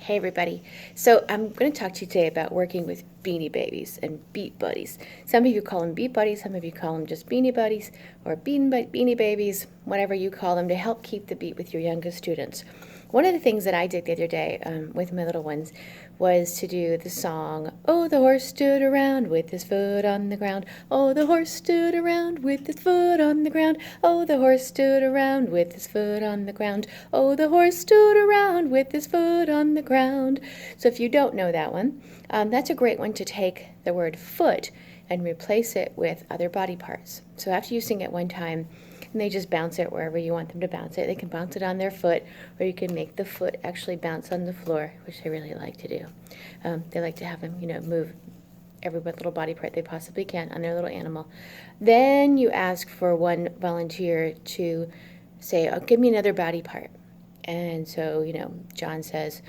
Hey everybody. So I'm going to talk to you today about working with Beanie Babies and Beat Buddies. Some of you call them Beat Buddies, some of you call them just Beanie Buddies or Beanie Babies, whatever you call them, to help keep the beat with your youngest students. One of the things that I did the other day with my little ones was to do the song, "Oh, the horse stood around with his foot on the ground. Oh, the horse stood around with his foot on the ground. Oh, the horse stood around with his foot on the ground. Oh, the horse stood around with his foot on the ground." So if you don't know that one, that's a great one to take the word foot and replace it with other body parts. So after you sing it one time, and they just bounce it wherever you want them to bounce it. They can bounce it on their foot, or you can make the foot actually bounce on the floor, which they really like to do. They like to have them, move every little body part they possibly can on their little animal. Then you ask for one volunteer to say, "Oh, give me another body part." And so, John says,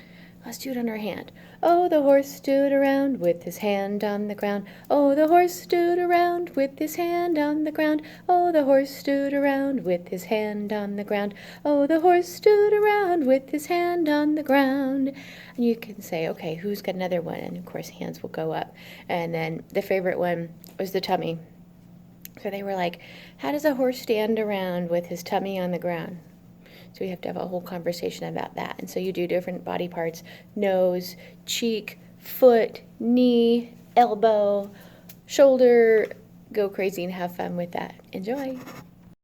"Let's do it on our hand. Oh, the horse stood around with his hand on the ground. Oh, the horse stood around with his hand on the ground. Oh, the horse stood around with his hand on the ground. Oh, the horse stood around with his hand on the ground." And you can say, okay, who's got another one? And of course, hands will go up. And then the favorite one was the tummy. So they were like, "How does a horse stand around with his tummy on the ground?" So we have to have a whole conversation about that. And so you do different body parts: nose, cheek, foot, knee, elbow, shoulder. Go crazy and have fun with that. Enjoy.